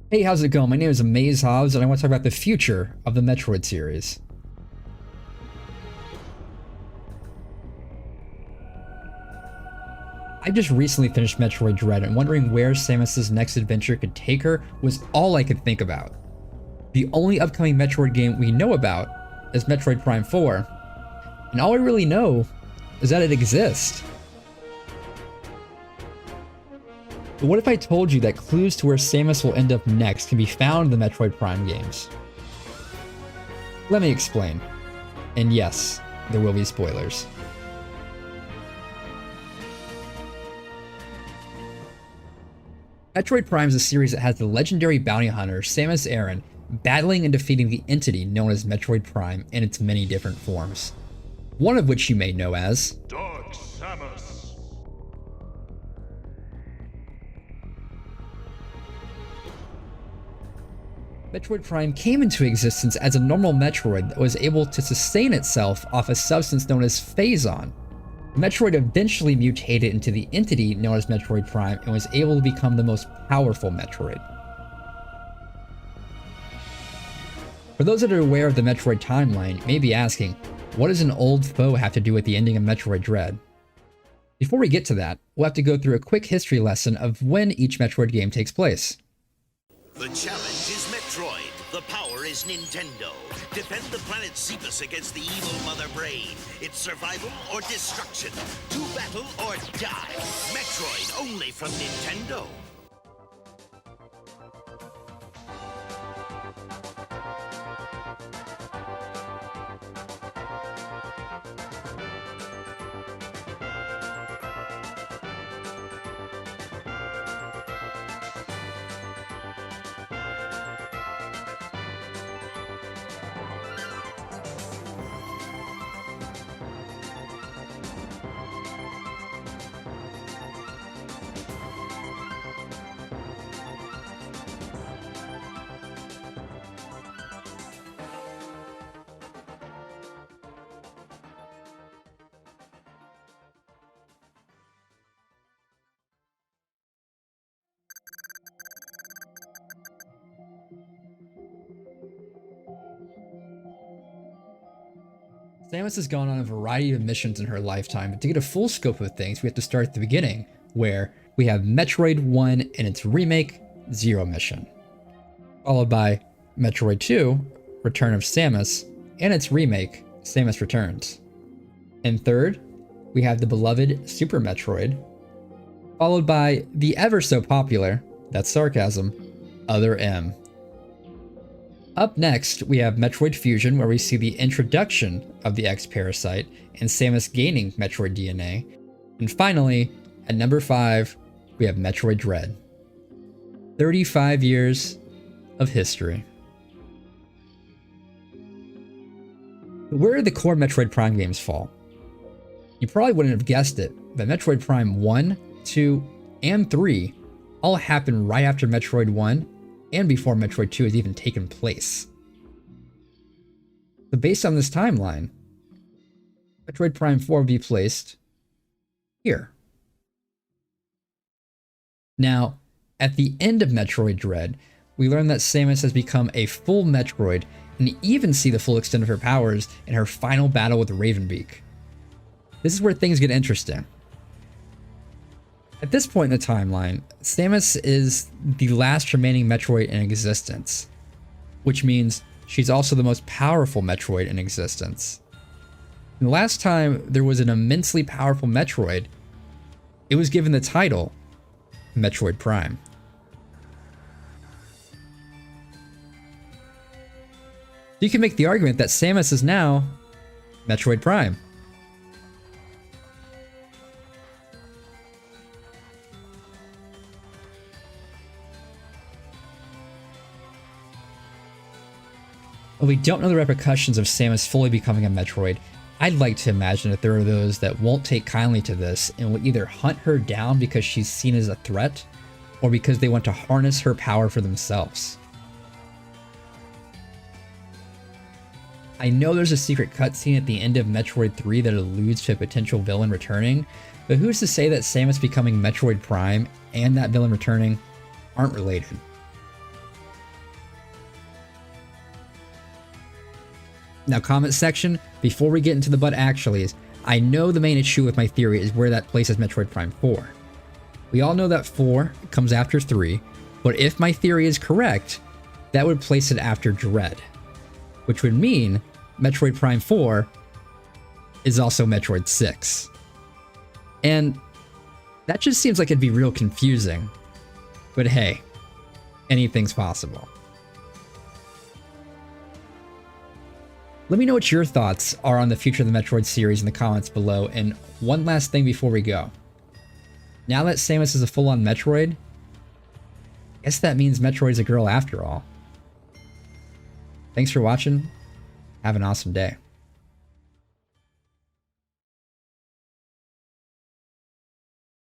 Hey, how's it going? My name is Amaze Hobbs, and I want to talk about the future of the Metroid series. I just recently finished Metroid Dread, and wondering where Samus's next adventure could take her was all I could think about. The only upcoming Metroid game we know about is Metroid Prime 4, and all I really know is that it exists. But what if I told you that clues to where Samus will end up next can be found in the Metroid Prime games? Let me explain. And yes, there will be spoilers. Metroid Prime is a series that has the legendary bounty hunter Samus Aran battling and defeating the entity known as Metroid Prime in its many different forms. One of which you may know as Dark Samus. Metroid Prime came into existence as a normal Metroid that was able to sustain itself off a substance known as Phazon. Metroid eventually mutated into the entity known as Metroid Prime and was able to become the most powerful Metroid. For those that are aware of the Metroid timeline, you may be asking, what does an old foe have to do with the ending of Metroid Dread? Before we get to that, we'll have to go through a quick history lesson of when each Metroid game takes place. The challenge is Metroid. The power is Nintendo. Defend the planet Xephus against the evil Mother Brain. It's survival or destruction. To battle or die. Metroid only from Nintendo. Samus has gone on a variety of missions in her lifetime, but to get a full scope of things, we have to start at the beginning, where we have Metroid 1 and its remake, Zero Mission. Followed by Metroid 2, Return of Samus, and its remake, Samus Returns. And third, we have the beloved Super Metroid, followed by the ever so popular, that's sarcasm, Other M. Up next, we have Metroid Fusion, where we see the introduction of the X-Parasite and Samus gaining Metroid DNA. And finally, at number 5, we have Metroid Dread. 35 years of history. But where did the core Metroid Prime games fall? You probably wouldn't have guessed it, but Metroid Prime 1, 2, and 3 all happened right after Metroid 1 and before Metroid 2 has even taken place. So based on this timeline, Metroid Prime 4 will be placed here. Now, at the end of Metroid Dread, we learn that Samus has become a full Metroid and even see the full extent of her powers in her final battle with Ravenbeak. This is where things get interesting. At this point in the timeline, Samus is the last remaining Metroid in existence, which means she's also the most powerful Metroid in existence. And the last time there was an immensely powerful Metroid, it was given the title Metroid Prime. You can make the argument that Samus is now Metroid Prime. While we don't know the repercussions of Samus fully becoming a Metroid, I'd like to imagine that there are those that won't take kindly to this and will either hunt her down because she's seen as a threat, or because they want to harness her power for themselves. I know there's a secret cutscene at the end of Metroid 3 that alludes to a potential villain returning, but who's to say that Samus becoming Metroid Prime and that villain returning aren't related? Now, comment section, before we get into the but actuallys, I know the main issue with my theory is where that places Metroid Prime 4. We all know that 4 comes after 3, but if my theory is correct, that would place it after Dread, which would mean Metroid Prime 4 is also Metroid 6. And that just seems like it'd be real confusing. But hey, anything's possible. Let me know what your thoughts are on the future of the Metroid series in the comments below. And one last thing before we go. Now that Samus is a full-on Metroid, I guess that means Metroid's a girl after all. Thanks for watching. Have an awesome day.